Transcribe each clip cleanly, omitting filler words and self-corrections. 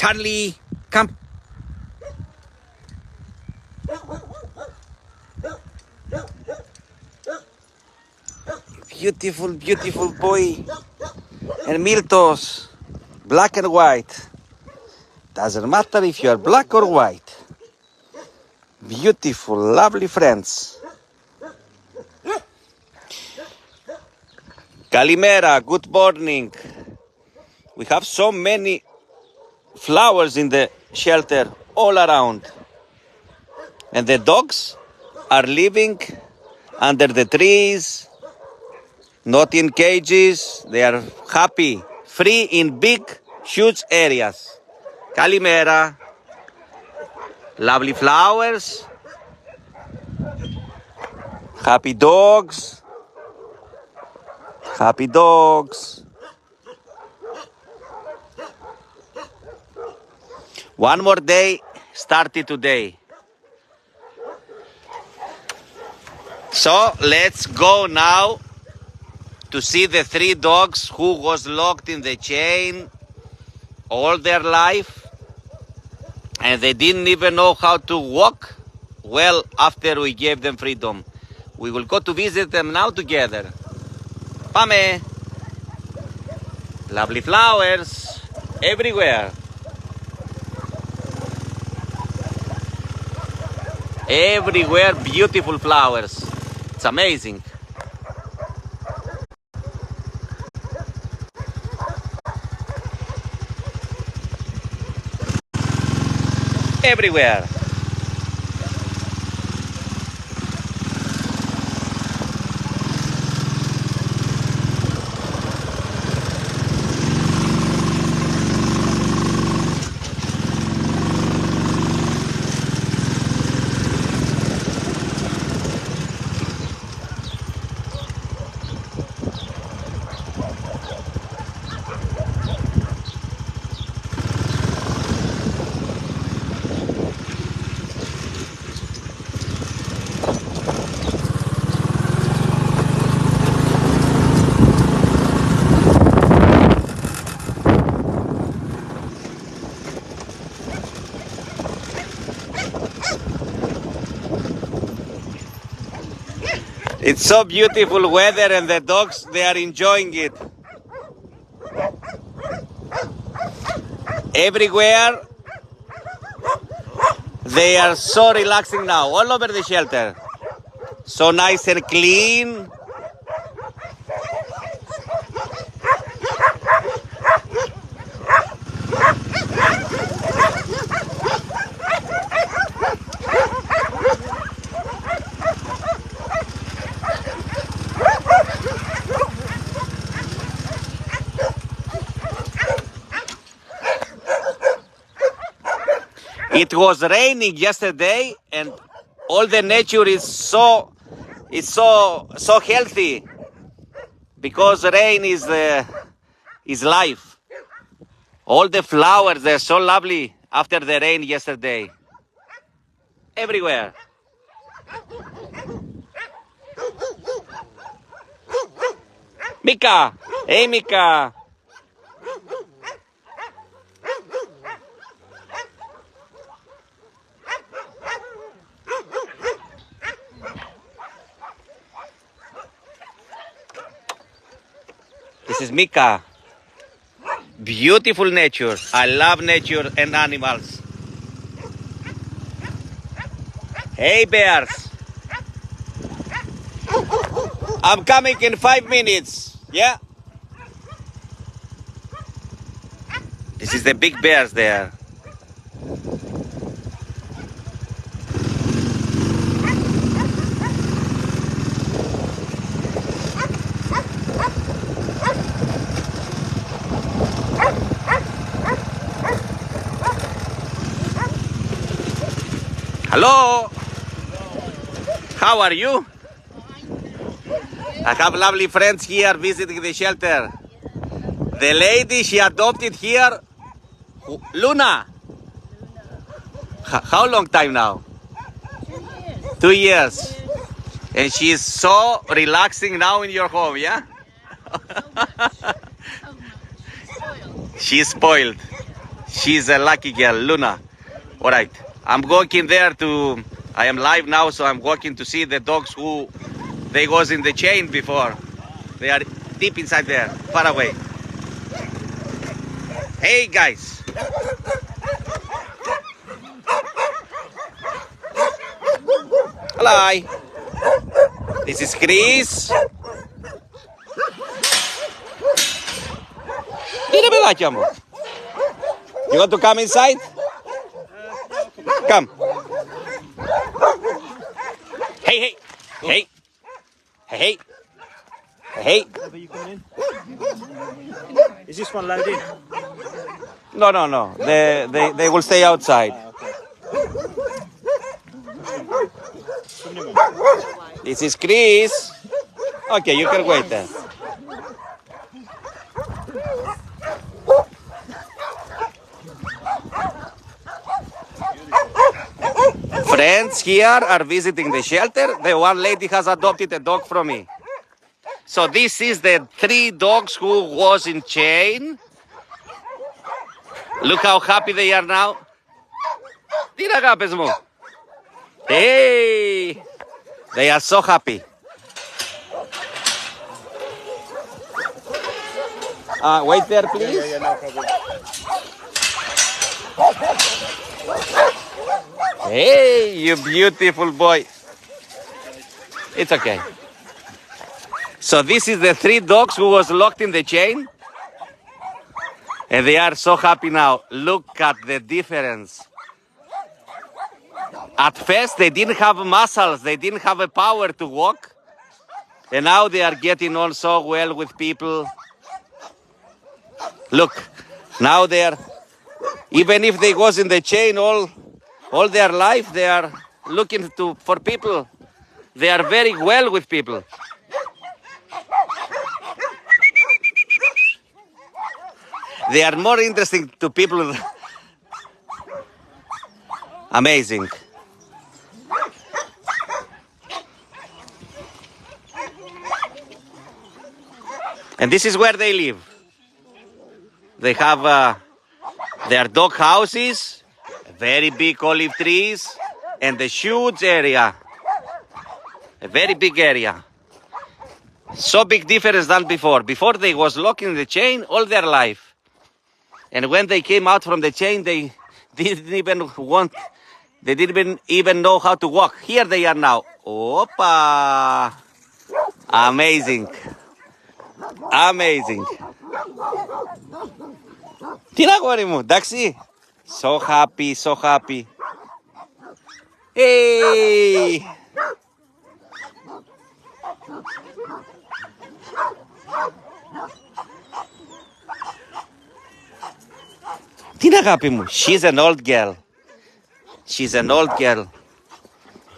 Charlie, come. Beautiful, beautiful boy. And Miltos, black and white. Doesn't matter if you are black or white. Beautiful, lovely friends. Kalimera, good morning. We have so many flowers in the shelter all around. And the dogs are living under the trees, not in cages. They are happy, free in big, huge areas. Kalimera. Lovely flowers. Happy dogs. Happy dogs. One more day started today. So let's go now to see the 3 dogs who was locked in the chain all their life, and they didn't even know how to walk well after we gave them freedom. We will go to visit them now together. Pame! Lovely flowers everywhere. Everywhere beautiful flowers. It's amazing. Everywhere. It's so beautiful weather and the dogs, they are enjoying it. Everywhere, they are so relaxing now, all over the shelter. So nice and clean. It was raining yesterday, and all the nature is so healthy, because rain is life. All the flowers, they're so lovely after the rain yesterday. Everywhere. Mika, hey Mika. This is Mika. Beautiful nature. I love nature and animals. Hey bears. I'm coming in 5 minutes. Yeah? This is the big bears there. Hello. How are you? I have lovely friends here visiting the shelter. The lady she adopted here, Luna. How long time now? 2 years. And she is so relaxing now in your home, yeah? She's spoiled. She's a lucky girl, Luna. All right, I'm walking there to. I am live now, so I'm walking to see the dogs who they was in the chain before. They are deep inside there, far away. Hey guys. Hello. This is Chris. Είναι παιδάκια μου. You want to come inside? Come. Hey, hey. Hey. Hey, hey. Hey. Are you coming in? Is this one loaded? No, no, no. They will stay outside. This is Chris. Okay, you can wait there. Friends here are visiting the shelter. The one lady has adopted a dog from me. So this is the 3 dogs who was in chain. Look how happy they are now. Τι είναι αγάπες μου. Hey! They are so happy. Wait there, please. Yeah, no problem. Hey, you beautiful boy. It's okay. So this is the 3 dogs who was locked in the chain. And they are so happy now. Look at the difference. At first, they didn't have muscles. They didn't have a power to walk. And now they are getting on so well with people. Look, now they are, even if they was in the chain all their life, they are looking for people. They are very well with people. They are more interesting to people. Amazing. And this is where they live. They have their dog houses, very big olive trees, and a huge area. A very big area. So big difference than before. Before they was locked in the chain all their life. And when they came out from the chain, they didn't even know how to walk. Here they are now. Opa! Amazing. Amazing. Τι να κόρη μου, εντάξει. So happy, so happy. Hey! Τι είναι αγάπη μου. She's an old girl. She's an old girl.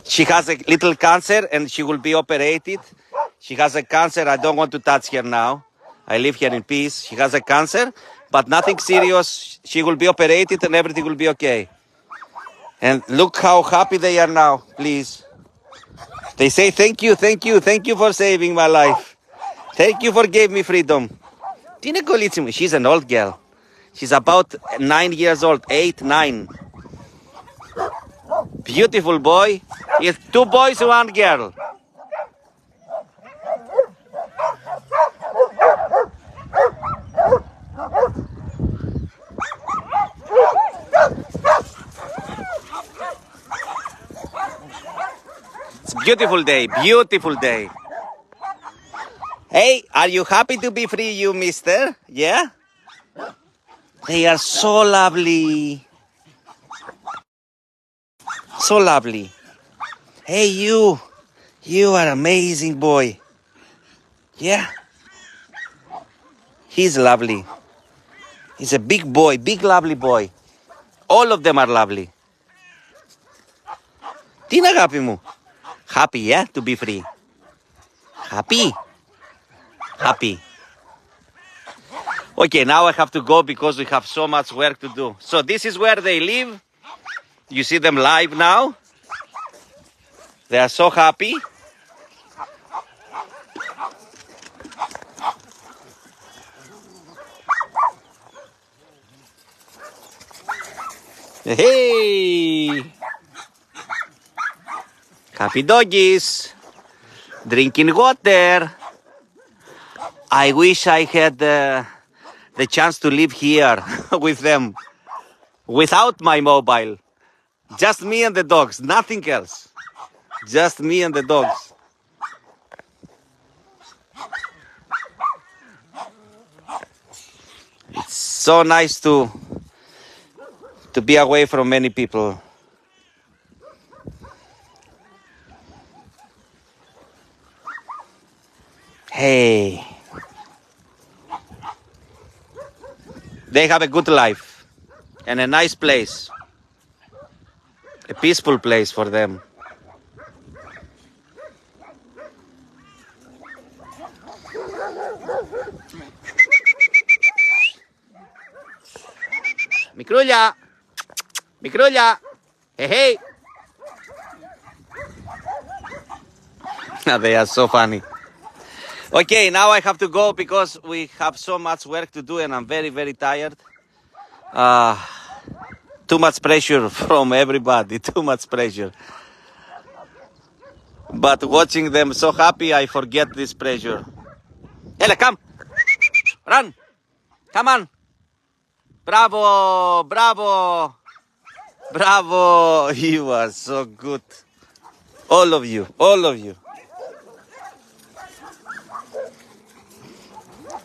She has a little cancer and she will be operated. She has a cancer. I don't want to touch her now. I leave her in peace. She has a cancer, but nothing serious. She will be operated and everything will be okay. And look how happy they are now, please. They say thank you, thank you, thank you for saving my life. Thank you for giving me freedom. Τι είναι κολλήτσι μου. She's an old girl. She's about 9 years old, 8, 9. Beautiful boy. It's 2 boys, 1 girl. It's a beautiful day, beautiful day. Hey, are you happy to be free, you mister? Yeah? They are so lovely. So lovely. Hey, you. You are amazing boy. Yeah? He's lovely. He's a big boy, big lovely boy. All of them are lovely. Τι είναι αγάπη μου. Happy, yeah, to be free. Happy. Happy. Okay, now I have to go because we have so much work to do. So this is where they live. You see them live now. They are so happy. Hey! Happy doggies! Drinking water. I wish I had the chance to live here with them. Without my mobile. Just me and the dogs. Nothing else. Just me and the dogs. It's so nice to be away from many people. Hey. They have a good life and a nice place. A peaceful place for them. Mikrulla! Mikrulla! Hey, hey! They are so funny. Okay, now I have to go because we have so much work to do and I'm very, very tired. Too much pressure from everybody, too much pressure. But watching them so happy, I forget this pressure. Ella, come! Run! Come on! Bravo! Bravo! Bravo! You are so good. All of you, all of you.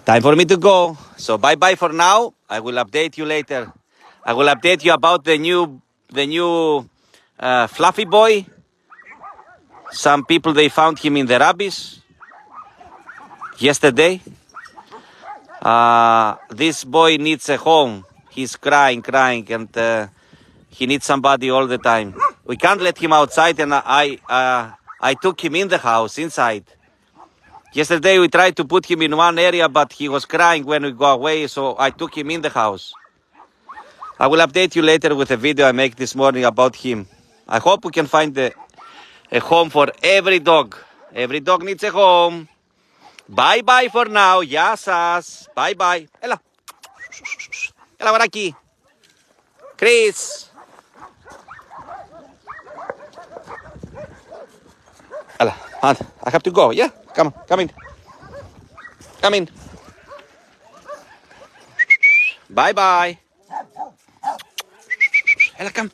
Time for me to go. So bye-bye for now. I will update you later. I will update you about the new fluffy boy. Some people, they found him in the rubbish yesterday. This boy needs a home. He's crying, and he needs somebody all the time. We can't let him outside, and I took him in the house, inside. Yesterday we tried to put him in one area, but he was crying when we go away, so I took him in the house. I will update you later with a video I make this morning about him. I hope we can find a home for every dog. Every dog needs a home. Bye-bye for now. Yasas. Bye-bye. Ella. Ella, por aquí. Chris. Ella, I have to go. Yeah? Come in. Come in. Bye-bye. Ella, come.